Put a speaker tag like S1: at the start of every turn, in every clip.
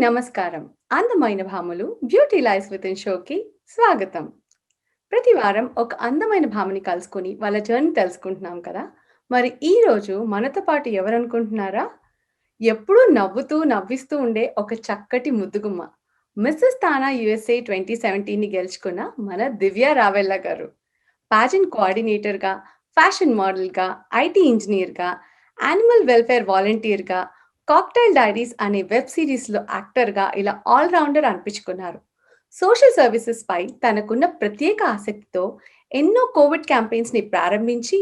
S1: నమస్కారం. అందమైన భామలు beauty life within షోకి స్వాగతం. ప్రతి వారం ఒక అందమైన భామని కలుసుకొని వాళ్ళ జర్నీ తెలుసుకుంటున్నాం కదా! మరి ఈరోజు మనతో పాటు ఎవరనుకుంటున్నారా? ఎప్పుడూ నవ్వుతూ, నవ్విస్తూ ఉండే ఒక చక్కటి ముద్దుగుమ్మ. మిసెస్ తానా యూఎస్ఏ 2017ని గెలుచుకున్న మన దివ్య రావెల్ల గారు. పాజెంట్ కోఆర్డినేటర్‌గా, ఫ్యాషన్ మోడల్‌గా, ఐటీ ఇంజినీర్‌గా, యానిమల్ వెల్‌ఫేర్ వాలంటీర్‌గా, 'కాక్టైల్ డైరీస్' అనే వెబ్ సీరీస్‌లో యాక్టర్‌గా ఇలా ఆల్ రౌండర్ అనిపించుకున్నారు. సోషల్ సర్వీసెస్‌పై తనకున్న ప్రత్యేక ఆసక్తితో ఎన్నో కోవిడ్ క్యాంపెయిన్స్‌ని ప్రారంభించి,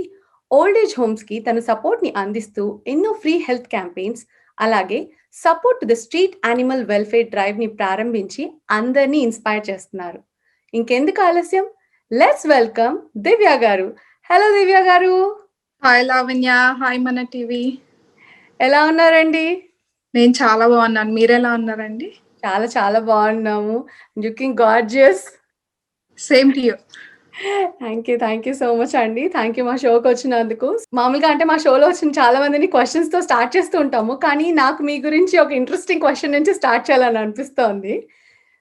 S1: ఓల్డ్ ఏజ్ హోమ్స్‌కి తన సపోర్ట్‌ని అందిస్తూ ఎన్నో ఫ్రీ హెల్త్ క్యాంపెయిన్స్, అలాగే support to the street animal welfare డ్రైవ్‌ని ప్రారంభించి అందరిని ఇన్‌స్పైర్ చేస్తున్నారు. ఇంకెందుకు ఆలస్యం? లెట్స్ వెల్కమ్ దివ్య గారు. హలో దివ్య గారు.
S2: హాయ్ లావణ్య. హాయ్ మన టీవీ.
S1: ఎలా ఉన్నారండి?
S2: నేను చాలా బాగున్నాను. మీరెలా ఉన్నారండి?
S1: చాలా చాలా బాగున్నాము. Looking gorgeous.
S2: Same to you.
S1: Thank you so much అండి. థ్యాంక్ యూ మా షోకొచ్చినందుకు. మామూలుగా అంటే మా షోలో వచ్చిన చాలా మందిని క్వెషన్స్‌తో స్టార్ట్ చేస్తూ ఉంటాము. కానీ నాకు మీ గురించి ఒక ఇంట్రెస్టింగ్ క్వెషన్ నుంచి స్టార్ట్ చేయాలని అనిపిస్తోంది.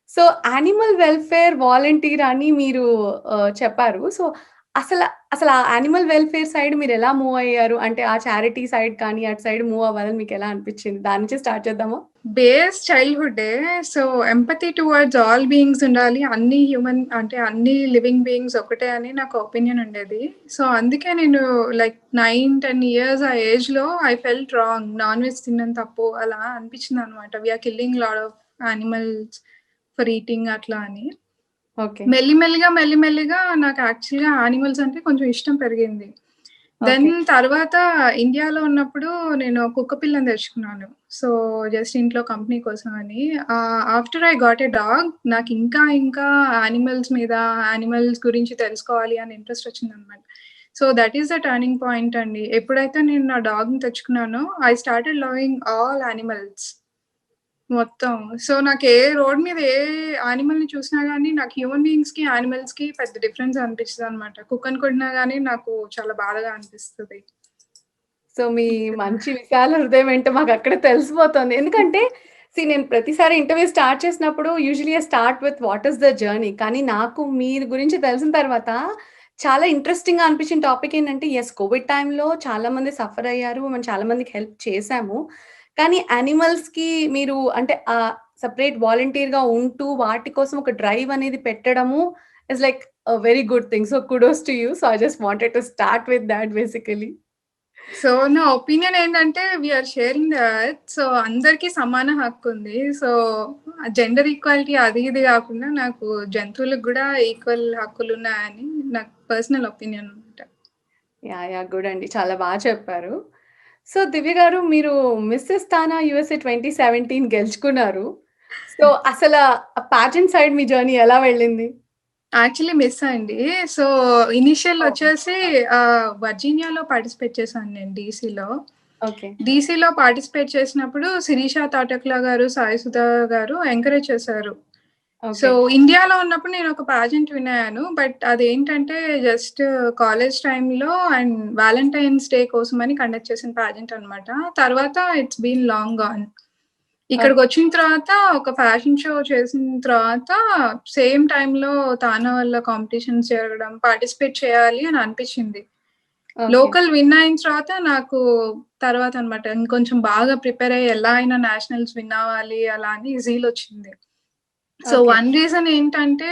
S1: సో, యానిమల్ వెల్‌ఫేర్ వాలంటీర్ అని మీరు చెప్పారు. సో, అసల అసల ఆ యానిమల్ వెల్‌ఫేర్ సైడ్ మీరెలా మూవ్ అయ్యారు? అంటే ఆ చారిటీ సైడ్ కానీ, అటు సైడ్ మూవ్ అవ్వాలని మీకెలా అనిపిచ్చింది? దాని నుంచి స్టార్ట్ చేద్దామా?
S2: బేస్ చైల్డ్‌హుడ్డే. So, empathy towards all beings ఉండాలి. అన్ని హ్యూమన్ అంటే అన్ని లివింగ్ బీయింగ్స్ ఒకటే అని నాకు ఒపీనియన్ ఉండేది. సో, అందుకే నేను లైక్ 9, 10 ఇయర్స్ ఆ ఏజ్‌లో I felt wrong. Non veg తినడం తప్పు అలా అనిపించిందనమాట. We are killing lot of animals for eating అట్లా అని.
S1: ఓకే.
S2: మెల్లిమెల్లిగా నాకు యాక్చువల్‌గా యానిమల్స్ అంటే కొంచెం ఇష్టం పెరిగింది. Then
S1: okay.
S2: తర్వాత ఇండియాలో ఉన్నప్పుడు నేను కుక్క పిల్లని తెచ్చుకున్నాను. సో, జస్ట్ ఇంట్లో కంపెనీ కోసం అని. After I got a dog నాకు ఇంకా యానిమల్స్ మీద, యానిమల్స్ గురించి తెలుసుకోవాలి అని ఇంట్రెస్ట్ వచ్చిందనమాట. So, that is the turning point అండి. ఎప్పుడైతే నేను నా డాగ్‌ని తెచ్చుకున్నానో I started loving all animals. మొత్తం. సో, నాకు ఏ రోడ్ మీద ఏ యానిమల్‌ని చూసినా గానీ, నాకు హ్యూమన్ బీయింగ్స్‌కి, యానిమల్స్‌కి పెద్ద డిఫరెన్స్ అనిపించదనమాట. కుక్కని కొట్టినా గానీ, నాకు చాలా బాధగా అనిపిస్తది.
S1: సో, మీ మంచి విశాల హృదయం ఏంటో మాకక్కడే తెలిసిపోతోంది. ఎందుకంటే నేను ప్రతిసారి ఇంటర్వ్యూ స్టార్ట్ చేసినప్పుడు usually I start with what is the journey. కానీ నాకు మీరు గురించి తెలిసిన తర్వాత చాలా ఇంట్రెస్టింగ్‌గా అనిపించిన టాపిక్ ఏంటంటే కోవిడ్ టైమ్‌లో చాలా మంది సఫర్ అయ్యారు. మనం చాలా మందికి హెల్ప్ చేశాము. కానీ యానిమల్స్‌కి మీరు అంటే సెపరేట్ వాలంటీర్‌గా ఉంటూ వాటి కోసం ఒక డ్రైవ్ అనేది పెట్టడము is like very good thing. So, kudos to you. So, I just wanted to start with that basically.
S2: So, నా ఒపీనియన్ ఏంటంటే, we are sharing the earth. So, అందరికీ సమాన హక్కుంది. సో, జెండర్ ఈక్వాలిటీ అది ఇది గాకుండా, నాకు జంతువులకు గూడా ఈక్వల్ హక్కులున్నాయని నాకు పర్సనల్ ఒపీనియన్ అనమాట.
S1: యాహ్! గుడ్ అండి. చాలా చెప్పారు. సో, దివ్య గారు మీరు మిసెస్ తానా యూఎస్ఏ 2017 గెలుచుకున్నారు. సో, అసల పాజెంట్ సైడ్ మీ జర్నీ ఎలా వెళ్ళింది?
S2: యాక్చువల్లీ మిస్ అండి. సో, ఇనీషియల్
S1: ఓహ్!
S2: వచ్చేసి వర్జీనియాలో పార్టిసిపేట్ చేశాను నేను డీసీలో.
S1: ఓకే.
S2: డీసీలో పార్టిసిపేట్ చేసినప్పుడు శిరీష తాటక్ల గారు, సాయి సుధా గారు ఎంకరేజ్ చేశారు. So,
S1: okay.
S2: ఇండియాలో ఉన్నప్పుడు నేనొక పాజెంట్ విన్ అయ్యాను. బట్ అదేంటంటే జస్ట్ కాలేజ్ టైమ్‌లో అండ్ వాలంటైన్స్ డే కోసమని కండక్ట్ చేసిన పాజెంట్ అనమాట. తర్వాత it's been long gone.
S1: Okay.
S2: ఇక్కడికొచ్చిన తర్వాత ఒక ఫ్యాషన్ షో చేసిన తర్వాత సేమ్ టైమ్‌లో తానా వల్ల కాంపిటీషన్స్ జరగడం, పార్టిసిపేట్ చేయాలి అని అనిపిచ్చింది.
S1: ఓకే.
S2: లోకల్ విన్ అయిన తర్వాత నాకు తర్వాతనమాట ఇంకొంచెం బాగా ప్రిపేర్ అయ్యి ఎలా అయినా నేషనల్స్ విన్ అవ్వాలి అలా అని జీలొచ్చింది. So,
S1: okay.
S2: వన్ రీజన్ ఏంటంటే,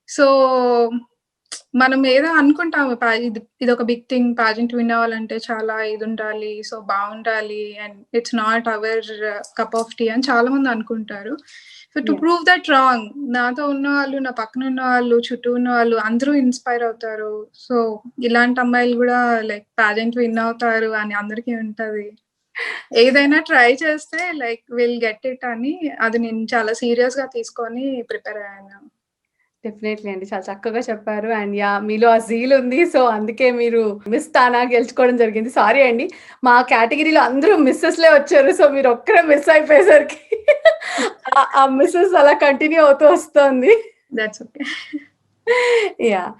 S2: సో, మనం ఏదో అనుకుంటాము ఇదొక బిగ్ థింగ్ పాజెంట్ విన్ అవ్వాలంటే చాలా ఇదుండాలి. సో, బావుండాలి and it's not our cup of tea అని చాలా మంది అనుకుంటారు. So, to
S1: yeah!
S2: Prove that wrong నాతో ఉన్నవాళ్ళు, నా పక్కన ఉన్నవాళ్ళు, చుట్టూ ఉన్నవాళ్ళు అందరూ ఇన్‌స్పైర్ అవుతారు. సో, ఇలాంటి అమ్మాయిలు గూడా లైక్ పాజెంట్ విన్ అవుతారు అని అందరికీ ఉంటది. ఏదైనా ట్రై చేస్తే లైక్ విల్ గెట్ ఇట్ అని అది నేను చాలా సీరియస్‌గా తీసుకొని ప్రిపేర్ అయ్యాను.
S1: డెఫినైట్‌లీ అండి. చాలా చక్కగా చెప్పారు. అండ్ మీలో ఆ జీల్ ఉంది. సో, అందుకే మీరు మిస్ తానా గెలుచుకోవడం జరిగింది. సారీ అండి. మా కేటగరీలో అందరూ మిసెస్‌లే వచ్చారు. సో, మీరొక్కరే మిస్ అయిపోయేసరికి ఆ మిసెస్ అలా కంటిన్యూ అవుతూ వస్తోంది.
S2: That's okay.
S1: Yeah!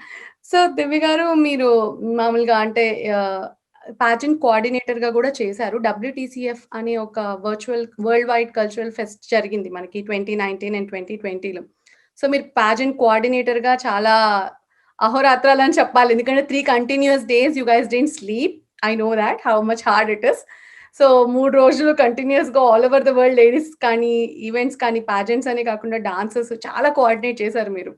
S1: So, Divya గారు మీరు మామూలుగా అంటే ఆహ్, పాజెంట్ కోఆర్డినేటర్‌గా గూడా చేశారు. డబ్ల్యూటీసీఎఫ్ అనే ఒక వరల్డ్ వైడ్ కల్చరల్ ఫెస్ట్ జరిగింది మనకి 2019 అండ్ 2020లో. సో, మీరు పాజెంట్ కోఆర్డినేటర్‌గా చాలా అహోరాత్రాలని చెప్పాలి. ఎందుకంటే 3 continuous days you guys didn't sleep. I know that how much hard it is. So, 3 రోజులు కంటిన్యూయస్‌గా all over the world ladies కానీ, ఈవెంట్స్ కానీ, పాజెంట్స్ అనే కాకుండా డాన్సెస్ చాలా కోఆర్డినేట్ చేశారు మీరు.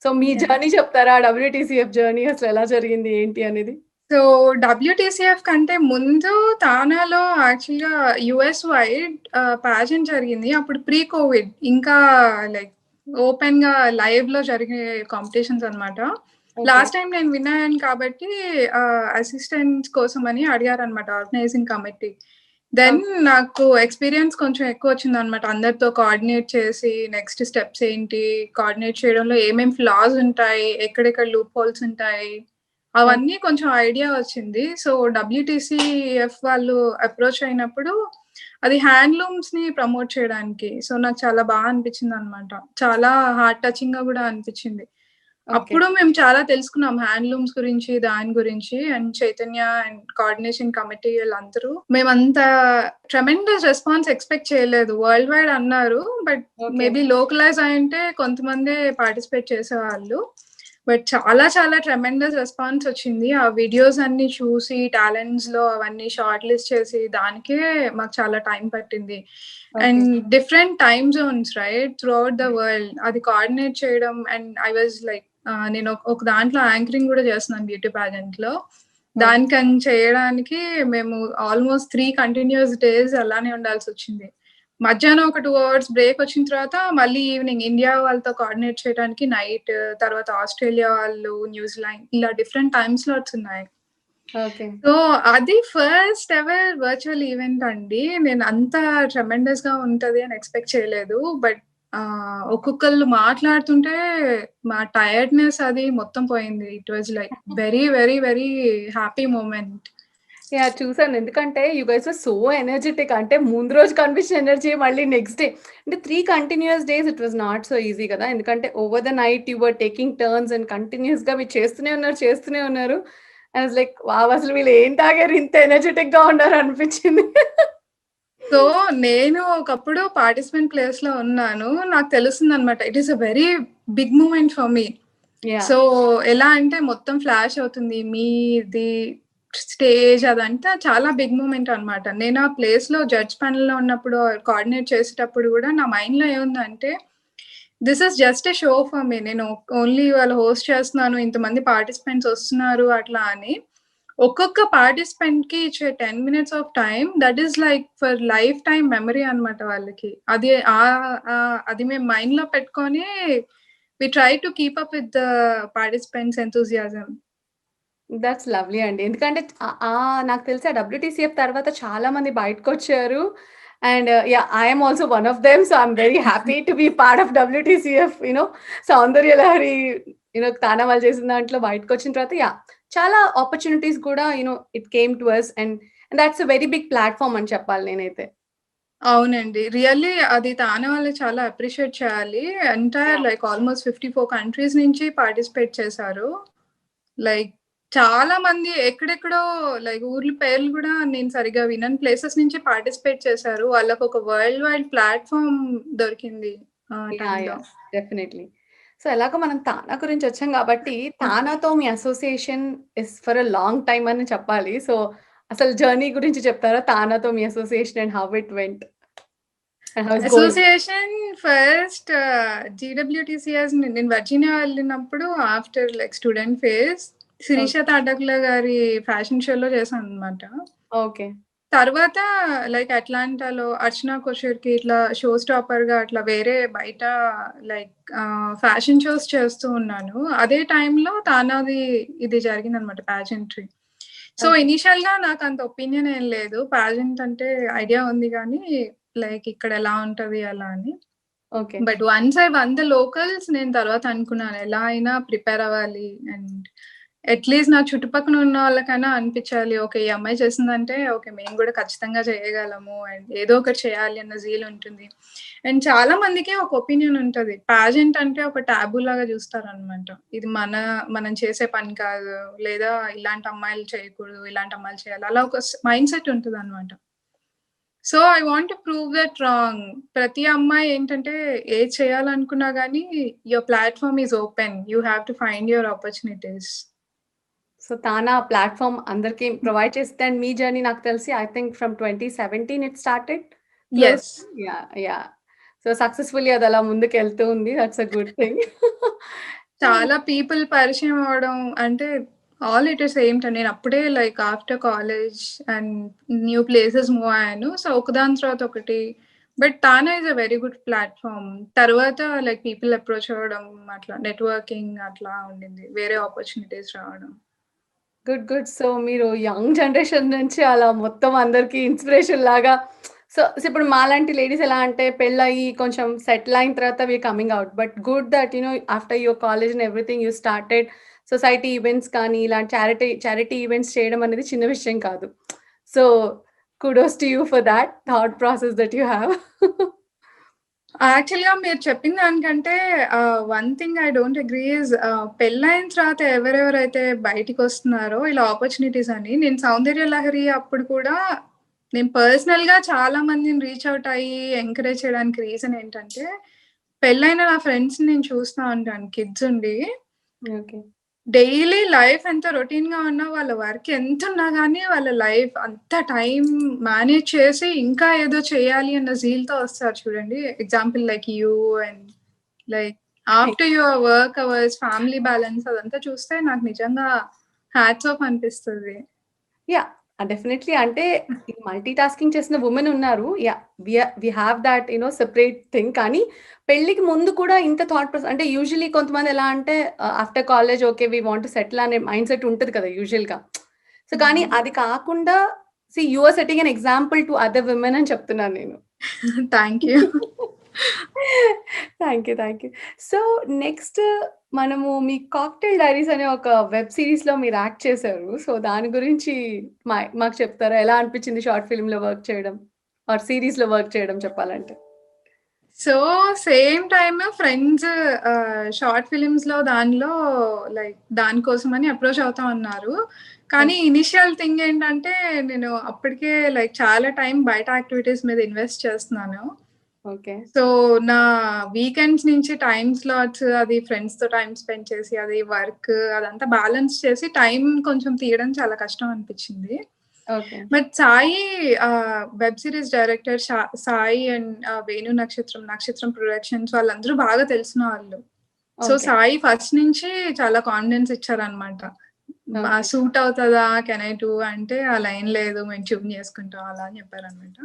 S1: సో, మీ
S2: యాహ్!
S1: జర్నీ చెప్తారా? డబ్ల్యూటీసీఎఫ్ జర్నీ అసలెలా జరిగింది? ఏంటి అనేది?
S2: సో, డబ్ల్యూటీసీఎఫ్ కంటే ముందు తానాలో యాక్చువల్‌గా యూఎస్ వైడ్ పాజెంట్ జరిగింది. అప్పుడు ప్రీ కోవిడ్. ఇంకా లైక్ ఓపెన్‌గా లైవ్‌లో జరిగే కాంపిటీషన్స్ అన్నమాట.
S1: ఓకే.
S2: లాస్ట్ టైమ్ నేను విన్ అయ్యాను కాబట్టి అసిస్టెంట్స్ కోసమని అడిగారన్నమాట ఆర్గనైజింగ్ కమిటీ. Then
S1: okay.
S2: నాకు ఎక్స్‌పీరియన్స్ కొంచెం ఎక్కువొచ్చిందన్నమాట. అందరితో కోఆర్డినేట్ చేసి నెక్స్ట్ స్టెప్స్ ఏంటి, కోఆర్డినేట్ చేయడంలో ఏమేం ఫ్లాస్ ఉంటాయి, ఎక్కడెక్కడ లూప్ హోల్స్ ఉంటాయి,
S1: ఓకే.
S2: అవన్నీ కొంచెం ఐడియా వచ్చింది. సో, డబ్ల్యూటీసీఎఫ్ వాళ్ళు అప్రోచ్ అయినప్పుడు అది హ్యాండ్లూమ్స్‌ని ప్రమోట్ చేయడానికి. సో, నాకు చాలా అనిపించిందన్నమాట. చాలా హార్ట్ టచింగ్‌గా గూడా అనిపించింది.
S1: ఓకే.
S2: అప్పుడు మేము చాలా తెలుసుకున్నాం హ్యాండ్లూమ్స్ గురించి, దాని గురించి. And Chaitanya and coordination committee వీళ్ళందరూ. మేమంత ట్రెమెండస్ రెస్పాన్స్ ఎక్స్‌పెక్ట్ చేయలేదు. వరల్డ్ వైడ్ అన్నారు. But
S1: okay.
S2: మేబీ లోకలైజ్ అయ్యుంటే కొంతమందే పార్టిసిపేట్ చేసేవాళ్ళు. బట్ చాలా ట్రెమెండస్ రెస్పాన్స్ వచ్చింది. ఆ వీడియోస్ అన్నీ చూసి టాలెంట్స్‌లో అవన్నీ షార్ట్ లిస్ట్ చేసి దానికే మాకు చాలా టైం పట్టింది.
S1: Okay.
S2: And different time Jones right throughout the world అది కోఆర్డినేట్ చేయడం. అండ్ ఐ వాజ్ లైక్ నేను ఒక దాంట్లో యాంకరింగ్ గూడా చేస్తున్నాను బ్యూటీ పాజెంట్‌లో.
S1: ఓకే.
S2: దానికని చేయడానికి మేము ఆల్‌మోస్ట్ 3 కంటిన్యూయస్ డేస్ అలానే ఉండాల్సొచ్చింది. మధ్యాహ్నం ఒక 2 అవర్స్ బ్రేక్ వచ్చిన తర్వాత మళ్ళీ ఈవినింగ్ ఇండియా వాళ్ళతో కోఆర్డినేట్ చేయడానికి నైట్, తర్వాత ఆస్ట్రేలియా వాళ్ళు, న్యూజిలాండ్ ఇలా డిఫరెంట్ టైమ్ స్లాట్స్ ఉన్నాయి.
S1: ఓకే.
S2: సో, అది ఫస్ట్ ఎవర్ వర్చువల్ ఈవెంట్ అండి. నేను అంత ట్రెమెండస్‌గా ఉంటది అని ఎక్స్‌పెక్ట్ చేయలేదు. బట్ ఒక్కొక్కళ్ళు మాట్లాడుతుంటే మా టైర్డ్‌నెస్ అది మొత్తం పోయింది. It was like very happy moment.
S1: Yeah! చూసాను. ఎందుకంటే you guys were so energetic. అంటే ముందు రోజు కనిపించిన ఎనర్జీ మళ్ళీ నెక్స్ట్ డే అంటే 3 continuous days it was not so easy కదా! ఎందుకంటే over the night you were taking turns and కంటిన్యూయస్‌గా మీరు చేస్తూనే ఉన్నారు. I was like wow! అసలు వీళ్ళు ఏం తాగారు ఇంత ఎనర్జిటిక్‌గా ఉన్నారు అనిపించింది.
S2: సో, నేను ఒకప్పుడు పార్టిసిపెంట్ ప్లేస్‌లో ఉన్నాను. నాకు తెలుస్తుందనమాట. It is a very big moment for me.
S1: Yeah!
S2: So, ఎలా అంటే మొత్తం ఫ్లాష్ అవుతుంది. మీది స్టేజ్ అదంతా చాలా బిగ్ మూమెంట్ అనమాట. నేను ఆ ప్లేస్‌లో జడ్జ్ ప్యానెల్‌లో ఉన్నప్పుడు కోఆర్డినేట్ చేసేటప్పుడు గూడా నా మైండ్‌లో ఏముందంటే, this is just a show for me. నేను ఓన్లీ ఇవాళ హోస్ట్ చేస్తున్నాను. ఇంతమంది పార్టిసిపెంట్స్ వస్తున్నారు అట్లా అని. ఒక్కొక్క పార్టిసిపెంట్‌కి ఇచ్చే 10 minutes of time that is like for lifetime memory అన్నమాట వాళ్ళకి. అది అది మేము మైండ్‌లో పెట్టుకొని we try to keep up with the participants enthusiasm.
S1: That's lovely అండి. ఎందుకంటే నాకు తెలిసి ఆ డబ్ల్యూటీసీఎఫ్ తర్వాత చాలా మంది బయటకొచ్చారు. And yeah! I am also one of them. So, I am very happy to be part of WTCF Soundarya Lahari TANA వాళ్ళు చేసిన దాంట్లో బయటకొచ్చిన తర్వాత యాహ్! చాలా ఆపర్చునిటీస్ కూడా it came to us and that's a very big platform అని చెప్పాలి నేనైతే.
S2: అవునండి. రియల్లీ అది తానా వాళ్ళు చాలా అప్రిషియేట్ చేయాలి. Entire
S1: yeah!
S2: Like almost 54 countries నుంచి పార్టిసిపేట్ చేశారు. లైక్ చాలా మంది ఎక్కడెక్కడో లైక్ ఊర్ల పేర్లు గూడా నేను సరిగ్గా వినని ప్లేసెస్ నుంచి పార్టిసిపేట్ చేశారు. వాళ్ళకొక వరల్డ్ వైడ్ ప్లాట్‌ఫార్మ్ దొరికింది ఆ
S1: యాహ్!
S2: టైంలో.
S1: యాహ్! డెఫినైట్‌లీ. సో, ఎలాగో మనం తానా గురించొచ్చాం గాబట్టి, తానాతో మీ association is for a long time అని చెప్పాలి. సో, అసలు జర్నీ గురించి చెప్తారా? తానాతో మీ association and how it went? And how it's going?
S2: Association first GWTCS నేను వర్జీనియా వెళ్ళినప్పుడు after like student phase Sirisha
S1: okay.
S2: Tatakula గారి ఫ్యాషన్ షోలో చేశాననమాట.
S1: ఓకే.
S2: తర్వాత లైక్ అట్లాంటాలో అర్చనా కోషర్‌కి ఇట్లా షో స్టాపర్‌గా అట్లా వేరే బయట లైక్ ఫ్యాషన్ షోస్ చేస్తూ ఉన్నాను. అదే టైంలో తానాది ఇది జరిగిందనమాట పాజెంట్రీ. So,
S1: okay.
S2: ఇనీషియల్‌గా నాకంత ఒపీనియన్ ఏం లేదు. పాజెంట్ అంటే ఐడియా ఉంది గానీ, లైక్ ఇక్కడ ఎలా ఉంటది అలా అని.
S1: Okay.
S2: But once I one the locals నేను తర్వాత అనుకున్నాను ఎలా అయినా ప్రిపేర్ అవ్వాలి అండ్ అట్‌లీస్ట్ నా చుట్టుపక్కన ఉన్న వాళ్ళకైనా అనిపించాలి. ఓకే. ఈ అమ్మాయి చేసిందంటే ఓకే. మేము గూడా ఖచ్చితంగా చేయగలము. అండ్ ఏదో ఒకటి చేయాలి అన్న జీల్ ఉంటుంది. అండ్ చాలా మందికి ఒక ఒపీనియన్ ఉంటది. పాజెంట్ అంటే ఒక టాబూ లాగా చూస్తారనమాట. ఇది మనం చేసే పని కాదు. లేదా ఇలాంటి అమ్మాయిలు చేయకూడదు. ఇలాంటి అమ్మాయిలు చేయాలి. అలా ఒక మైండ్ సెట్ ఉంటదనమాట. So, I want to prove that wrong. ప్రతి అమ్మాయి ఏంటంటే ఏది చేయాలనుకున్నా గానీ your platform is open. You have to find your opportunities.
S1: So, TANA platform అందరికి ప్రొవైడ్ చేసిద్ది. అండ్ మీ జర్నీ నాకు తెలిసి I think from 2017 it started close.
S2: Yes.
S1: Yeah! So, successfully అదలా ముందుకెళ్తూ ఉంది. That's a good thing. So
S2: చాలా పీపుల్ పరిచయం అవ్వడం అంటే all at the same time. నేనప్పుడే like after college and new places move అయ్యాను. సో, ఒకదాని తర్వాత ఒకటి. But TANA is a very good platform. తర్వాత లైక్ పీపుల్ అప్రోచ్ అవ్వడం అట్లా నెట్వర్కింగ్ అట్లా ఉండింది. వేరే ఆపర్చునిటీస్ రావడం.
S1: గుడ్. సో, మీరు యంగ్ జనరేషన్ నుంచి అలా మొత్తం అందరికి ఇన్‌స్పిరేషన్ లాగా సో, ఇప్పుడు మాలాంటి లేడీస్ ఎలా అంటే పెళ్లయ్యి కొంచెం సెటిల్ అయిన తర్వాత we coming out. But good that after your college and everything you started society events కానీ ఇలాంటి చారిటీ ఈవెంట్స్ చేయడం అనేది చిన్న విషయం కాదు. So, kudos to you for that thought process that you have.
S2: యాక్చువల్‌గా మీరు చెప్పిన దానికంటే one thing I don't agree is పెళ్లయిన తర్వాత ఎవరెవరైతే బయటికొస్తున్నారో ఇలా ఆపర్చునిటీస్ అని, నేను 'సౌందర్య లహరి' అప్పుడు కూడా నేను పర్సనల్‌గా చాలా మందిని రీచ్ ఔట్ అయ్యి ఎంకరేజ్ చేయడానికి రీజన్ ఏంటంటే, పెళ్లైన నా ఫ్రెండ్స్‌ని నేను చూస్తా ఉంటాను కిడ్స్ ఉండి.
S1: ఓకే.
S2: డైలీ లైఫ్ ఎంత రొటీన్‌గా ఉన్నా, వాళ్ళ వర్క్ ఎంతున్నా గానీ, వాళ్ళ లైఫ్ అంత టైమ్ మేనేజ్ చేసి, ఇంకా ఏదో చేయాలి అన్న జీల్‌తో వస్తారు చూడండి. Example like you and like after your work hours, family balance అదంతా చూస్తే నాకు నిజంగా హ్యాట్స్ ఆఫ్ అనిపిస్తది.
S1: యాహ్! డెఫినైట్‌లీ అంటే ఈ మల్టీ టాస్కింగ్ చేసిన వుమెన్ ఉన్నారు. Yeah! We have that separate thing. కానీ పెళ్ళికి ముందు కూడా ఇంత థాట్ ప్రాసెస్ అంటే యూజువల్లీ కొంతమంది ఎలా అంటే after college okay. We want to settle అనే మైండ్ సెట్ ఉంటది కదా! యూజువల్‌గా. సో, కానీ అది కాకుండా you are setting an example to other women అని చెప్తున్నాను నేను.
S2: Thank you.
S1: Thank you. So, next మనము మీ 'కాక్టెయిల్ డైరీస్' అనే ఒక వెబ్ సీరీస్‌లో మీరు యాక్ట్ చేశారు. సో, దాని గురించి మాకు చెప్తారా? ఎలా అనిపించింది షార్ట్ ఫిల్మ్‌లో వర్క్ చేయడం? ఆర్ సీరీస్‌లో వర్క్ చేయడం చెప్పాలంటే?
S2: So, same time friends short ఫిల్మ్స్‌లో దానిలో లైక్ దానికోసమని అప్రోచ్ అవుతా ఉన్నారు. కానీ
S1: ఓకే.
S2: ఇనిషియల్ థింగ్ ఏంటంటే, నేను అప్పటికే లైక్ చాలా టైం బయట యాక్టివిటీస్ మీద ఇన్వెస్ట్ చేస్తున్నాను.
S1: ఓకే.
S2: సో, నా వీకెండ్స్ నుంచి టైమ్ స్లాట్స్ అది ఫ్రెండ్స్‌తో టైమ్ స్పెండ్ చేసి, అది వర్క్ అదంతా బ్యాలెన్స్ చేసి టైం కొంచెం తీయడం చాలా కష్టం అనిపిచ్చింది.
S1: Okay.
S2: But Sai web series director Sai and Venu నక్షత్రం ప్రొడక్షన్స్ వాళ్ళందరూ బాగా తెలిసిన వాళ్ళు. So,
S1: okay.
S2: సాయి ఫస్ట్ నుంచి చాలా కాన్ఫిడెన్స్ ఇచ్చారనమాట.
S1: ఓకే.
S2: సూట్ అవుతదా? Can I do? అంటే అలా ఏం లేదు. మేము ట్యూన్ చేసుకుంటాం అలా అని చెప్పారనమాట.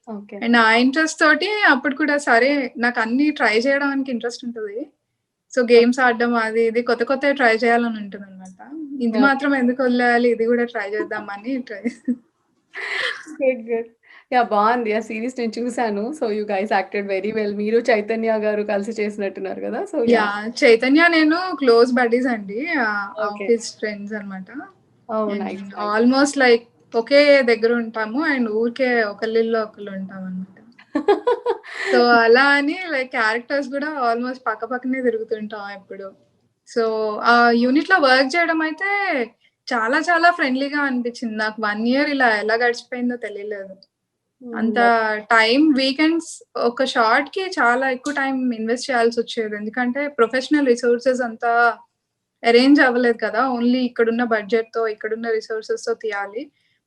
S1: ఓకే.
S2: అండ్ ఆ ఇంట్రెస్ట్ తోటి అప్పుడు కూడా సరే నాకన్నీ ట్రై చేయడానికి ఇంట్రెస్ట్ ఉంటది. సో, గేమ్స్ ఆడడం అది ఇది కొత్త కొత్తవి ట్రై చేయాలని ఉంటదనమాట. ఇది
S1: ఓకే.
S2: మాత్రం ఎందుకు వదిలేయాలి? ఇది కూడా ట్రై చేద్దామని ట్రై
S1: గుడ్. యాహ్! బావుంది. ఆ సీరీస్ నేను చూసాను. So, you guys acted very well. మీరు, చైతన్య గారు కలిసి చేసినట్టున్నారు గదా! So, yeah!
S2: యాహ్! చైతన్య నేను క్లోజ్ బడ్డీస్ అండి.
S1: ఓకే.
S2: ఆఫీస్ ఫ్రెండ్స్ అన్నమాట.
S1: Oh!
S2: And
S1: nice.
S2: Almost like ఒకే దగ్గర ఉంటాము. అండ్ ఊరికే ఒకళ్ళిల్లో ఒకళ్ళు ఉంటామన్నమాట. సో, అలా అని లైక్ క్యారెక్టర్స్ గూడా ఆల్‌మోస్ట్ పక్క పక్కనే తిరుగుతుంటాం ఎప్పుడు. సో, ఆ యూనిట్‌లో వర్క్ చేయడం అయితే చాలా చాలా ఫ్రెండ్లీగా అనిపిచ్చింది. నాకు 1 ఇయర్ ఇలా ఎలా గడిచిపోయిందో తెలియలేదు. అంత
S1: దట్
S2: టైమ్ వీకెండ్స్ ఒక షాట్‌కి చాలా ఎక్కువ టైమ్ ఇన్వెస్ట్ చేయాల్సొచ్చేది. ఎందుకంటే ప్రొఫెషనల్ రిసోర్సెస్ అంతా అరేంజ్ అవ్వలేదు కదా! ఓన్లీ ఇక్కడున్న బడ్జెట్‌తో, ఇక్కడున్న రిసోర్సెస్‌తో తీయాలి.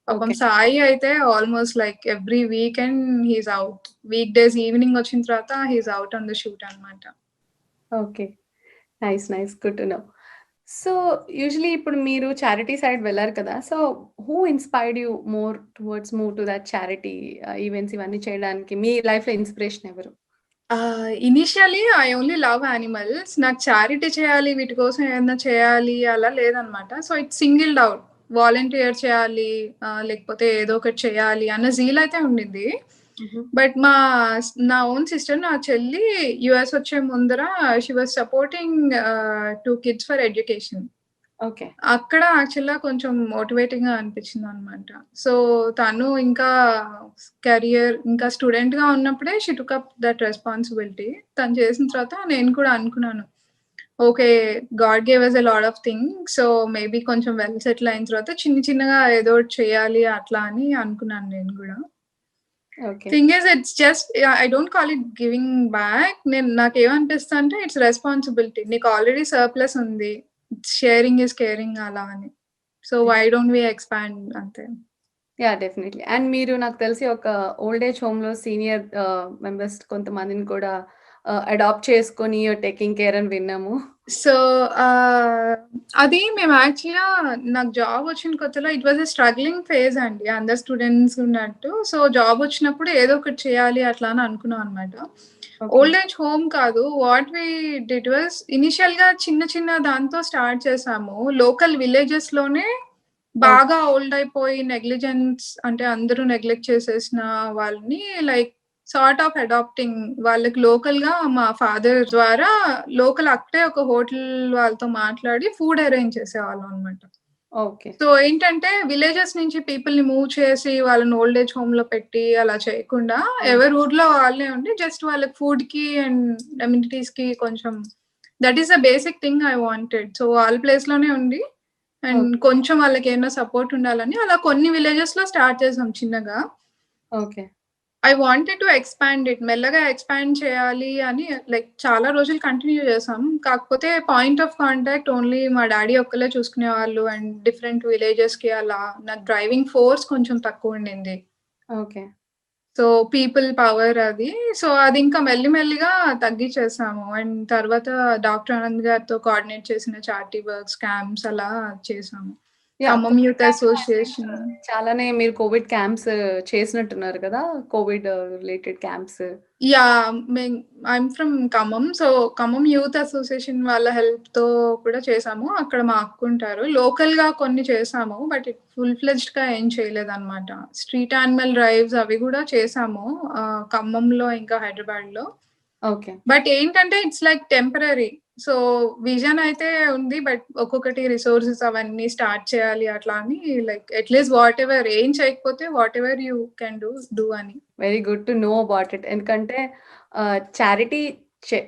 S2: పాపం
S1: ఓకే.
S2: సాయి అయితే almost like every weekend he is out. Weekdays evening వచ్చిన తర్వాత he is out on the shoot అన్నమాట.
S1: Okay. Nice. Good to know. So, usually ఇప్పుడు మీరు చారిటీ సైడ్ వెళ్లారు కదా! So, who inspired you move to that charity events ఇవన్నీ చేయడానికి మీ లైఫ్‌లో ఇన్‌స్పిరేషన్ ఎవరు?
S2: Initially I only love animals. నాకు చారిటీ చేయాలి, వీటి కోసం ఏదన్నా చేయాలి అలా లేదనమాట. So, it's singled out. Volunteer చేయాలి, లేకపోతే ఏదో ఒకటి చేయాలి అన్న జీల్ అయితే ఉండింది.
S1: హుహు.
S2: బట్ నా ఓన్ సిస్టర్, నా చెల్లి యూఎస్ వచ్చే ముందర she was supporting 2 kids for education.
S1: Okay.
S2: అక్కడ యాక్చువల్‌గా కొంచెం మోటివేటింగ్‌గా అనిపించిందనమాట. సో, తను ఇంకా ఇంకా స్టూడెంట్‌గా ఉన్నప్పుడే she took up that responsibility. తను చేసిన తర్వాత నేను కూడా అనుకున్నాను. Okay. God gave us a lot of things. So, maybe కొంచెం వెల్ సెటిల్ అయిన తర్వాత చిన్నగా ఏదో ఒకటి చేయాలి అట్లా అని అనుకున్నాను నేను గూడా.
S1: Okay.
S2: Thing is it's just I don't call it giving back. నాకేమనిపిస్తదంటే ఇట్స్ రెస్పాన్సిబిలిటీ. నీకు ఆల్రెడీ సర్‌ప్లస్ ఉంది. షేరింగ్ ఈస్ కేరింగ్ అలా అని. So, why don't we expand అంతే.
S1: యాహ్! డెఫినైట్‌లీ. అండ్ మీరు నాకు తెలిసి ఒక ఓల్డ్ ఏజ్ హోమ్‌లో సీనియర్ మెంబర్స్ కొంతమందిని కూడా అడాప్ట్ చేసుకొని యూర్ టేకింగ్ కేర్ అని విన్నాము.
S2: సో, ఆహ్, అది మేము యాక్చువల్‌గా నాకు జాబొచ్చిన కొత్తలో it was a struggling phase అండి. అందరు స్టూడెంట్స్ ఉన్నట్టు. సో, జాబొచ్చినప్పుడు ఏదో ఒకటి చేయాలి అట్లా అని అనుకున్నాం అనమాట.
S1: ఓకే.
S2: ఓల్డ్ ఏజ్ హోమ్ కాదు. వాట్ వి డిడ్ వాస్ ఇనిషియల్‌గా చిన్న దాంతో స్టార్ట్ చేసాము. లోకల్ విలేజెస్‌లోనే
S1: ఓకే.
S2: బాగా ఓల్డ్ అయిపోయి నెగ్లిజెన్స్ అంటే అందరూ నెగ్లెక్ట్ చేసేసిన వాళ్ళని లైక్ సార్ట్ ఆఫ్ అడాప్టింగ్ వాళ్ళకి లోకల్‌గా మా ఫాదర్ ద్వారా లోకల్ అక్కడే ఒక హోటల్ వాళ్ళతో మాట్లాడి ఫుడ్ అరేంజ్ చేసేవాళ్ళం అన్నమాట.
S1: ఓకే.
S2: సో, ఏంటంటే విలేజెస్ నుంచి పీపుల్‌ని మూవ్ చేసి వాళ్ళని ఓల్డ్ ఏజ్ హోమ్‌లో పెట్టి అలా చేయకుండా
S1: అవును.
S2: ఎవరి ఊర్లో వాళ్ళే ఉండి జస్ట్ వాళ్ళకి ఫుడ్‌కి అండ్ అమ్యూనిటీస్‌కి కొంచెం that is the basic thing I wanted. So, వాళ్ళ ప్లేస్‌లోనే ఉండి అండ్
S1: ఓకే.
S2: కొంచెం వాళ్ళకేమైనా సపోర్ట్ ఉండాలని అలా కొన్ని విలేజెస్‌లో స్టార్ట్ చేసాం చిన్నగా.
S1: Okay.
S2: I wanted to expand it. మెల్లగా ఎక్స్‌పాండ్ చేయాలి అని లైక్ చాలా రోజులు కంటిన్యూ చేసాం. కాకపోతే పాయింట్ ఆఫ్ కాంటాక్ట్ ఓన్లీ మా డ్యాడీ ఒక్కళ్ళే చూసుకునేవాళ్ళు అండ్ డిఫరెంట్ విలేజెస్‌కి అలా. నాకు డ్రైవింగ్ ఫోర్స్ కొంచెం తక్కువుండింది.
S1: ఓకే.
S2: సో, పీపుల్ పవర్ అది. సో, అదింకా మెల్లిగా తగ్గిచ్చేసాము. అండ్ తర్వాత డాక్టర్ ఆనంద్ గారితో కోఆర్డినేట్ చేసిన చారిటీ వర్క్స్, క్యాంప్స్ అలా చేసాము.
S1: యాహ్!
S2: ఖమ్మం
S1: కోవిడ్
S2: యూత్
S1: టైమ్‌లో ఐ థింక్
S2: అసోసియేషన్.
S1: చాలానే మీరు కోవిడ్ క్యాంప్స్ చేసినట్టున్నారు కదా! Covid related camps.
S2: Yeah! I'm from Khammam. So, Khammam youth association వాళ్ళ హెల్ప్‌తో కూడా చేసాము. అక్కడ మా అక్కుంటారు. లోకల్‌గా కొన్ని చేసాము. బట్ ఫుల్ ఫ్లెడ్జ్డ్‌గా ఏం చేయలేదనమాట. స్ట్రీట్ యానిమల్ డ్రైవ్స్ అవి గూడా చేసాము. ఖమ్మంలో ఇంకా హైదరాబాద్‌లో.
S1: ఓకే.
S2: బట్ ఏంటంటే it's like temporary. So, vision అయితే ఉంది. బట్ ఒక్కొక్కటి రిసోర్సెస్ అవన్నీ స్టార్ట్ చేయాలి అట్లా అని లైక్ అట్‌లీస్ట్ వాటెవర్ ఏం చేయకపోతే వాటెవర్ యూ కెన్ డూ అని.
S1: Very good to know about it. ఎందుకంటే చారిటీ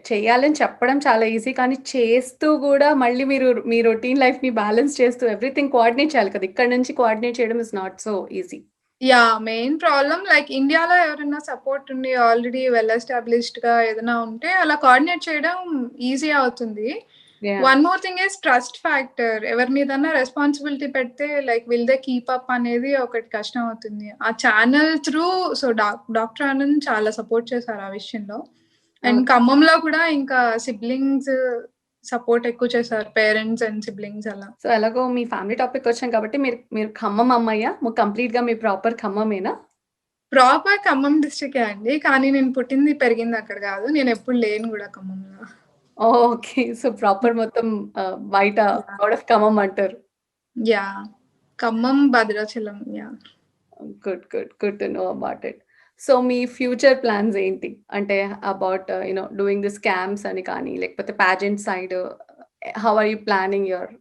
S1: చేయాలని చెప్పడం చాలా ఈజీ. కానీ చేస్తూ గూడా మళ్ళీ మీరు మీ రొటీన్ లైఫ్‌ని బ్యాలెన్స్ చేస్తూ ఎవ్రీథింగ్ కోఆర్డినేట్ చేయాలి కదా! ఇక్కడి నుంచి కోఆర్డినేట్ చేయడం is not so easy.
S2: Yeah! Main problem like ఇండియాలో ఎవరైనా సపోర్ట్ ఉండి ఆల్రెడీ వెల్ ఎస్టాబ్లిష్డ్‌గా ఏదైనా ఉంటే అలా కోఆర్డినేట్ చేయడం ఈజీ అవుతుంది.
S1: Yeah!
S2: One more thing is trust factor. ఎవరి మీదన్నా రెస్పాన్సిబిలిటీ పెడితే like will they keep up అనేది ఒకటి కష్టం అవుతుంది. ఆ channel through so, doctor Anand చాలా సపోర్ట్ చేశారు ఆ విషయంలో. And
S1: okay.
S2: ఖమ్మంలో కూడా ఇంకా సిబ్లింగ్స్ సపోర్ట్ ఎక్కువ చేశారు. పేరెంట్స్ అండ్ సిబ్లింగ్స్ అలా.
S1: సో, ఎలాగో మీ ఫ్యామిలీ టాపిక్కొచ్చాం కాబట్టి మీరు మీరు ఖమ్మం అమ్మాయా? కంప్లీట్‌గా మీ ప్రాపర్ ఖమ్మమేనా?
S2: ప్రాపర్ ఖమ్మం డిస్ట్రిక్టే అండి. కానీ నేను పుట్టింది, పెరిగింది అక్కడ గాదు. నేనెప్పుడు లేను గూడా ఖమ్మంలో.
S1: ఓకే. సో, ప్రాపర్ మొత్తం బయట
S2: యాహ్!
S1: ఔట్ ఆఫ్ ఖమ్మం అంటారు.
S2: Yeah! Khammam, Bhadrachalam. Yeah!
S1: Good. Good. Good to know about it. So, మీ ఫ్యూచర్ ప్లాన్స్ ఏంటి? అంటే అబౌట్ డూయింగ్ దిస్ క్యాంప్స్ అని కానీ, లేకపోతే pageant side how are you planning your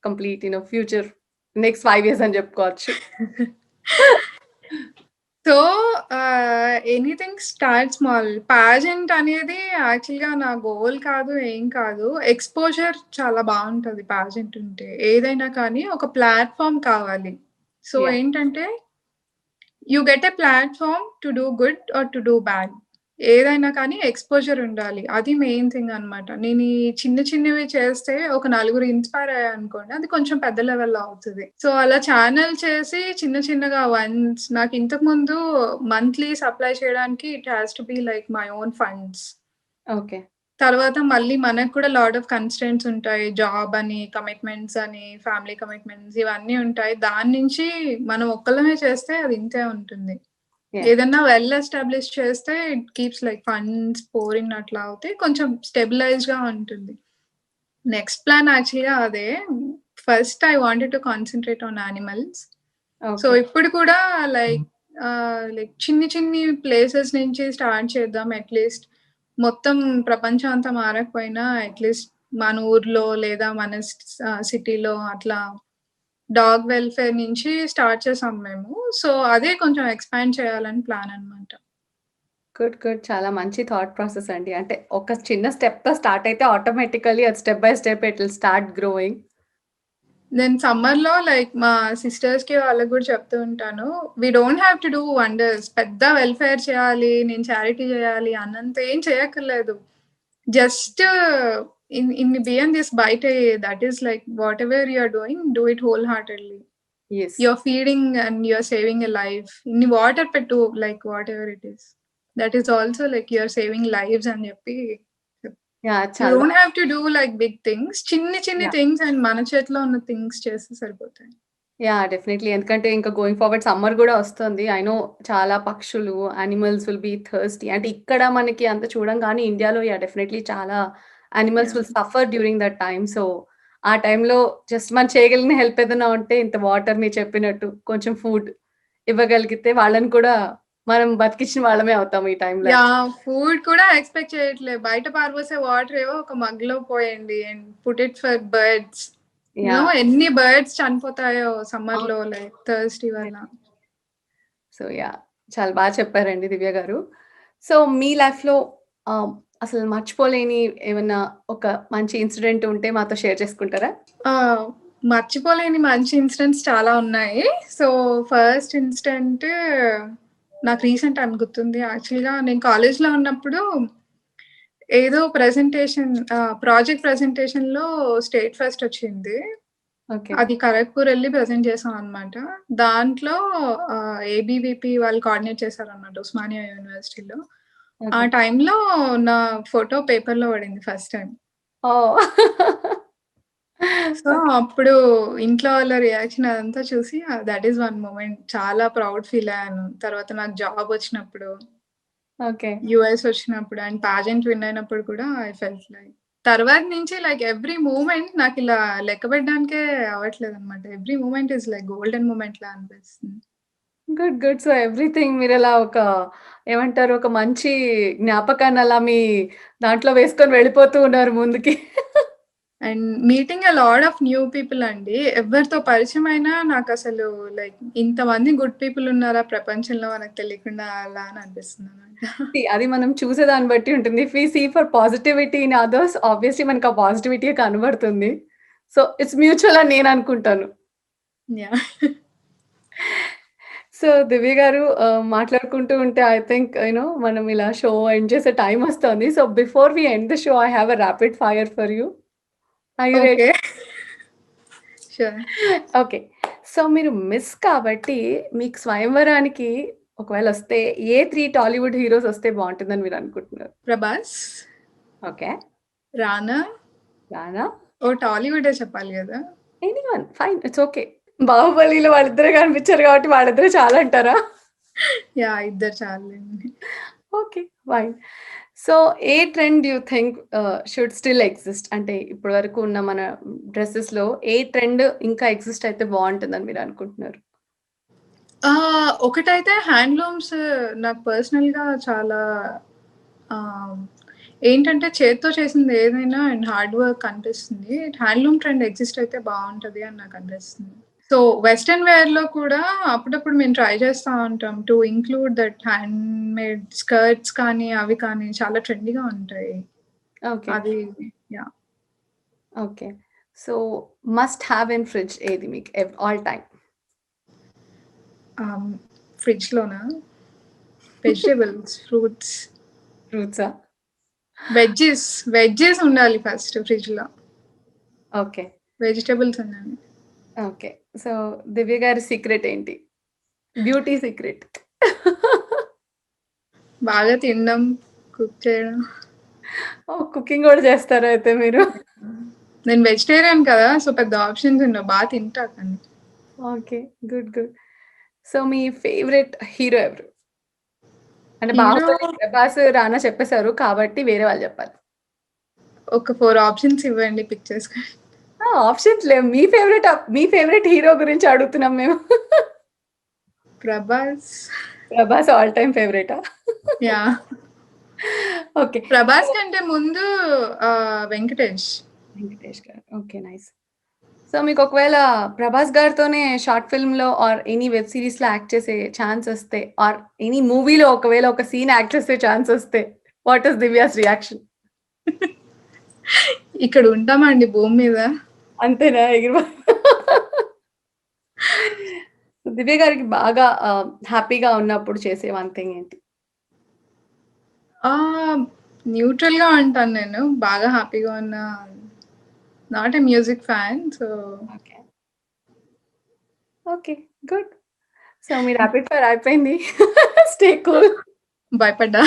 S1: complete future next 5 years అని చెప్పుకోవచ్చు.
S2: So, anything start small. Pageant అనేది యాక్చువల్‌గా నా గోల్ కాదు, ఏం కాదు. ఎక్స్‌పోజర్ చాలా బావుంటది పాజెంట్ ఉంటే. ఏదైనా కానీ ఒక ప్లాట్‌ఫార్మ్ కావాలి. So,
S1: yeah!
S2: ఏంటంటే you get a platform to do good or to do bad. ఏదైనా కానీ ఎక్స్‌పోజర్ ఉండాలి. అది మెయిన్ థింగ్ అన్నమాట. నేను ఈ చిన్నవి చేస్తే ఒక నలుగురు ఇన్‌స్పైర్ అయ్యారనుకోండి, అది కొంచెం పెద్ద లెవెల్‌లో అవుతది. సో, అలా ఛానెల్ చేసి చిన్నగా వన్స్ నాకు ఇంతకుముందు మంత్లీ సప్లై చేయడానికి it has to be like my own funds.
S1: Okay.
S2: తర్వాత మళ్ళీ మనకు కూడా లాట్ ఆఫ్ కన్‌స్ట్రెయింట్స్ ఉంటాయి. జాబ్ అని, కమిట్మెంట్స్ అని, ఫ్యామిలీ కమిట్మెంట్స్ ఇవన్నీ ఉంటాయి. దాని నుంచి మనం ఒక్కళ్ళమే చేస్తే అది ఇంతే ఉంటుంది.
S1: యాహ్!
S2: ఏదన్నా వెల్ ఎస్టాబ్లిష్ చేస్తే it keeps like funds pouring అట్లా అవుతే కొంచెం స్టెబిలైజ్డ్‌గా ఉంటుంది. నెక్స్ట్ ప్లాన్ యాక్చువల్‌గా అదే. First I wanted to concentrate on animals. So,
S1: okay.
S2: ఇప్పుడు కూడా లైక్ లైక్ చిన్ని ప్లేసెస్ నుంచి స్టార్ట్ చేద్దాం అట్‌లీస్ట్. మొత్తం ప్రపంచం అంతా మారకపోయినా అట్‌లీస్ట్ మన ఊర్లో లేదా మన సిటీలో అట్లా డాగ్ వెల్‌ఫేర్ నుంచి స్టార్ట్ చేసాం మేము. సో, అదే కొంచెం ఎక్స్‌పాండ్ చేయాలని ప్లాన్ అన్నమాట.
S1: గుడ్. గుడ్. చాలా మంచి థాట్ ప్రాసెస్ అండి. అంటే ఒక చిన్న స్టెప్‌తో స్టార్ట్ అయితే ఆటోమేటికల్లీ అది step by step it will start growing.
S2: నేను సమ్మర్‌లో లైక్ మా సిస్టర్స్‌కి వాళ్ళకి గూడా చెప్తూ ఉంటాను. We don't have to do wonders. పెద్ద వెల్‌ఫేర్ చేయాలి, నేను చారిటీ చేయాలి అన్నంత ఏం చేయక్కర్లేదు. జస్ట్ ఇన్ని బియ్యం తీసి బయటెయి. That is like whatever you are doing, do it wholeheartedly.
S1: Yes.
S2: You are feeding and you are saving a life. ఇన్ని వాటర్ పెట్టు like whatever it is. That is also like you are saving lives అని చెప్పి
S1: yeah!
S2: You
S1: చాలా
S2: don't have to do like big things. చిన్ని చిన్ని
S1: yeah!
S2: Things and మన చేతిలో ఉన్న థింగ్స్ చేస్తే సరిపోతాయి.
S1: యాహ్! డెఫినైట్‌లీ. ఎందుకంటే ఇంకా గోయింగ్ ఫార్వర్డ్ సమ్మర్ గూడా వస్తుంది. ఐ నో చాలా పక్షులు, యానిమల్స్ విల్ బి థర్స్టీ. అంటే ఇక్కడ మనకి అంత చూడం గానీ ఇండియాలో యాహ్! డెఫినైట్‌లీ చాలా animals
S2: yeah!
S1: Will suffer during that time. So, ఆ టైంలో జస్ట్ మనం చేయగలిగిన హెల్ప్ ఏదైనా ఉంటే ఇంత వాటర్ మీరు చెప్పినట్టు కొంచెం ఫుడ్ ఇవ్వగలిగితే వాళ్ళని కూడా మనం బతికించిన వాళ్ళమే అవుతాం ఈ టైంలో యాక్చువల్లీ.
S2: యాహ్! ఫుడ్ కూడా ఎక్స్‌పెక్ట్ చేయట్లే. బయట పారబోసే వాటర్ ఏవో ఒక మగ్‌లో పోయండి and put it for birds.
S1: Yeah!
S2: ఎన్ని బర్డ్స్ చనిపోతాయో
S1: అవును.
S2: సమ్మర్‌లో లైక్ థర్స్టీ వల్ల.
S1: So yeah! చాలా చెప్పారండి దివ్య గారు. సో మీ లైఫ్‌లో ఆహ్, అసలు మర్చిపోలేని ఏమన్నా ఒక మంచి ఇన్సిడెంట్ ఉంటే మాతో షేర్ చేసుకుంటారా?
S2: ఆ! మర్చిపోలేని మంచి ఇన్సిడెంట్స్ చాలా ఉన్నాయి. సో, ఫస్ట్ ఇన్సిడెంట్ నాకు రీసెంట్ టైమ్ గుర్తుంది. యాక్చువల్‌గా నేను కాలేజ్‌లో ఉన్నప్పుడు ఏదో ప్రాజెక్ట్ ప్రెజెంటేషన్‌లో స్టేట్ ఫస్ట్ వచ్చింది.
S1: ఓకే.
S2: అది ఖరగ్‌పూర్ ఎళ్లి ప్రెజెంట్ చేశాం అన్నమాట. దాంట్లో ఏబీవీపీ వాళ్ళు కోఆర్డినేట్ చేశారన్నమాట ఉస్మానియా యూనివర్సిటీలో. ఆ
S1: ఓకే.
S2: టైంలో నా ఫోటో పేపర్‌లో పడింది first time.
S1: Oh!
S2: So,
S1: okay.
S2: అప్పుడు ఇంట్లో వాళ్ళ రియాక్షన్ అదంతా చూసి థట్ ఈస్ వన్ మొమెంట్. చాలా ప్రౌడ్ ఫీల్ అయ్యాను. తర్వాత నాకు జాబ్ వచ్చినప్పుడు,
S1: ఓకే.
S2: యూఎస్ వచ్చినప్పుడు అండ్ పాజెంట్ విన్ అయినప్పుడు కూడా ఐ ఫెల్ట్ లైక్ తర్వాత నుంచి లైక్ ఎవ్రీ మూవ్‌మెంట్ నాకిలా లెక్కపెట్టడానికే అవ్వట్లేదన్నమాట. Every movement is like golden మూవ్‌మెంట్‌లా అనిపిస్తుంది.
S1: గుడ్. గుడ్. సో ఎవ్రీథింగ్ మీరలా ఒక ఏమంటారు ఒక మంచి జ్ఞాపకాన్ని అలా మీ దాంట్లో వేసుకొని వెళ్ళిపోతూ ఉన్నారు ముందుకి.
S2: And meeting a lot of new people అండి. ఎవరితో పరిచయమైనా నాకసలు లైక్ ఇంతమంది గుడ్ పీపుల్ ఉన్నారా ప్రపంచంలో మనకు తెలియకుండా అలా అని అనిపిస్తుందన్నమాట.
S1: అది మనం చూసే దాన్ని బట్టి ఉంటుంది. If we see for positivity in others obviously మనకు ఆ పాజిటివిటీయే కనబడుతుంది. సో, ఇట్స్ మ్యూచువల్ అని నేను అనుకుంటాను.
S2: యాహ్!
S1: సో, దివ్య గారు మాట్లాడుకుంటూ ఉంటే ఐ థింక్ మనం ఇలా షో ఎండ్ చేసే టైమ్ వస్తోంది. So, before we end the show I have a rapid fire for you. Are you ready?
S2: Okay. Sure.
S1: Okay. So, మీరు మిస్ కాబట్టి మీకు స్వయంవరానికి ఒకవేళ వస్తే ఏ 3 టాలీవుడ్ హీరోస్ వస్తే బావుంటుందని మీరు అనుకుంటున్నారు?
S2: 'ప్రభాస్',
S1: ఓకే.
S2: 'రానా'
S1: రానా?
S2: టాలీవుడే చెప్పాలి గదా!
S1: Anyone fine. It's okay. 'బాహుబలిలో' వాళ్ళిద్దరే కనిపించారు కాబట్టి వాళ్ళిద్దరే చాలంటారా?
S2: యాహ్! ఇద్దరు చాలులెండి.
S1: Okay. Fine. So, a trend you think should still exist? అంటే ఇప్పటి వరకు ఉన్న మన డ్రెసెస్‌లో ఏ ట్రెండ్ ఇంకా ఎగ్జిస్ట్ అయితే బావుంటుందని మీరు అనుకుంటున్నారు?
S2: ఒకటైతే హ్యాండ్లూమ్స్ నాకు పర్సనల్‌గా చాలా ఆహ్, ఏంటంటే చేత్తో చేసింది ఏదైనా అండ్ హార్డ్ వర్క్ అనిపిస్తుంది. హ్యాండ్లూమ్ ట్రెండ్ ఎగ్జిస్ట్ అయితే బావుంటది అని నాకనిపిస్తుంది. సో, వెస్టర్న్ వేర్‌లో కూడా అప్పుడప్పుడు మేము ట్రై చేస్తా ఉంటాం. To include that handmade skirts కానీ, అవి కానీ చాలా ట్రెండీగా ఉంటాయి.
S1: ఓకే.
S2: అది yeah!
S1: Okay. So, must have in fridge ఏది మీకు ఆల్ టైమ్?
S2: ఆహ్, ఫ్రిడ్జ్‌లోనా? వెజిటబుల్స్, ఫ్రూట్స్,
S1: ఫ్రూట్సా?
S2: వెజ్జీస్ ఉండాలి ఫస్ట్ ఫ్రిడ్జ్‌లో.
S1: ఓకే.
S2: వెజిటబుల్స్ ఉండాలి.
S1: ఓకే. సో, దివ్య గారి సీక్రెట్ ఏంటి? Beauty secret.
S2: బాగా తినడం, కుక్ చేయడం.
S1: ఓహ్! కుకింగ్ గూడా చేస్తారా అయితే మీరు?
S2: నేను వెజిటేరియన్ కదా! సో, పెద్ద ఆప్షన్స్ ఉండవు. తింటా కానీ.
S1: ఓకే. గుడ్. గుడ్. సో, మీ ఫేవరెట్ హీరో ఎవరు? అంటే
S2: హీరో
S1: 'బాహుబలి', 'ప్రభాస్', 'రానా' చెప్పేసారు కాబట్టి వేరే వాళ్ళు జెప్పాలి.
S2: ఒక 4 ఆప్షన్స్ ఇవ్వండి పిక్ చేసుకొని.
S1: ఆ! ఆప్షన్స్ లేవు. మీ ఫేవరెట్ హీరో గురించి అడుగుతున్నాం మేము.
S2: 'ప్రభాస్'.
S1: 'ప్రభాస్' ఆల్ టైమ్ ఫేవరెటా?
S2: యాహ్!
S1: ఓకే.
S2: 'ప్రభాస్' కంటే ముందు 'వెంకటేష్'.
S1: వెంకటేష్ గారు. ఓకే. నైస్. సో, మీకు ఒకవేళ 'ప్రభాస్' గారితోనే షార్ట్ ఫిల్మ్‌లో ఆర్ ఎనీ వెబ్ సీరీస్‌లో యాక్ట్ చేసే ఛాన్స్ వస్తే ఆర్ ఎనీ మూవీలో ఒకవేళ ఒక సీన్ యాక్ట్ చేసే ఛాన్స్ వస్తే వాట్ ఈస్ దివ్యాస్ రియాక్షన్?
S2: ఇక్కడ ఉంటామండి భూమి మీద.
S1: అంతేనా? దివ్య గారికి బాగా హ్యాపీగా ఉన్నప్పుడు చేసే వన్ థింగ్ ఏంటి?
S2: న్యూట్రల్‌గా ఉంటాను నేను. బాగా హ్యాపీగా ఉన్నా not a music fan. So
S1: okay. Okay. Good. So, మీ రాపిడ్ ఫైర్ అయిపోయింది. Stay cool.
S2: భయపడ్డా.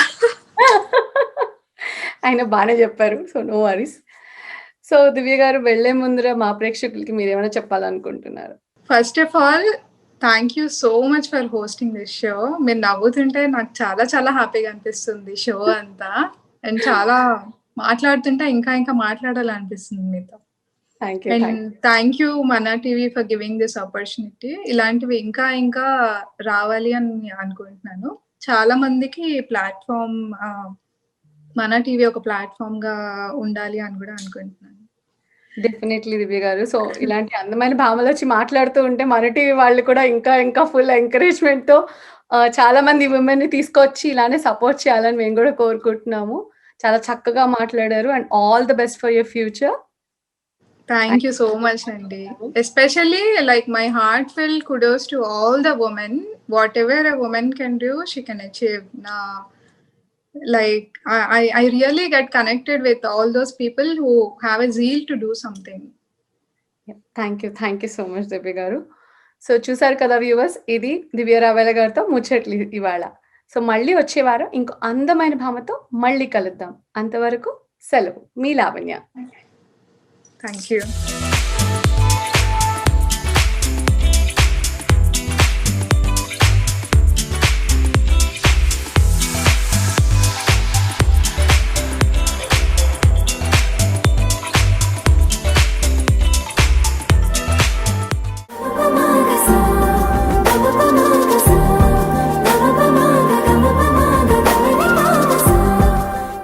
S1: అయినా బానే చెప్పారు. So, no worries. So, Divya గారు వెళ్ళే ముందర మా ప్రేక్షకులకి మీరేమైనా చెప్పాలనుకుంటున్నారా?
S2: First of all thank you so much for hosting this show. మీరు నవ్వుతుంటే నాకు చాలా చాలా హ్యాపీగా అనిపిస్తుంది షో అంతా. అండ్ చాలా మాట్లాడుతుంటే ఇంకా ఇంకా మాట్లాడాలనిపిస్తుంది మీతో.
S1: Thank you.
S2: And thank you Mana TV for giving this opportunity. ఇలాంటివి ఇంకా ఇంకా రావాలి అని అనుకుంటున్నాను. చాలా మందికి ప్లాట్‌ఫార్మ్ మనా టీవీ ఒక ప్లాట్‌ఫార్మ్‌గా ఉండాలి అని కూడా అనుకుంటున్నాను.
S1: డెఫినైట్‌లీ దివ్య గారు. సో, ఇలాంటి అందమైన భామలొచ్చి మాట్లాడుతూ ఉంటే మన టీవీ వాళ్ళు కూడా ఇంకా ఇంకా ఫుల్ ఎంకరేజ్‌మెంట్‌తో చాలా మంది విమెన్‌ని తీసుకొచ్చి ఇలానే సపోర్ట్ చేయాలని మేము గూడా కోరుకుంటున్నాము. చాలా చక్కగా మాట్లాడారు and all the best for your future.
S2: Thank you so much, Andy. Especially, like, my heartfelt kudos to all the women. Whatever a woman can do, she can achieve. Like, I really get connected with all those people who have a zeal to do something.
S1: Thank you so much Divya గారు. So, చూసారు కదా viewers, ఇది దివ్య రావేల గారితో ముచ్చట్లు ఇవాళ. So, మళ్ళీ వచ్చే వారం ఇంకో అందమైన భామతో మళ్ళీ కలుద్దాం. అంతవరకు సెలవు. మీ లావణ్య.
S2: Thank you.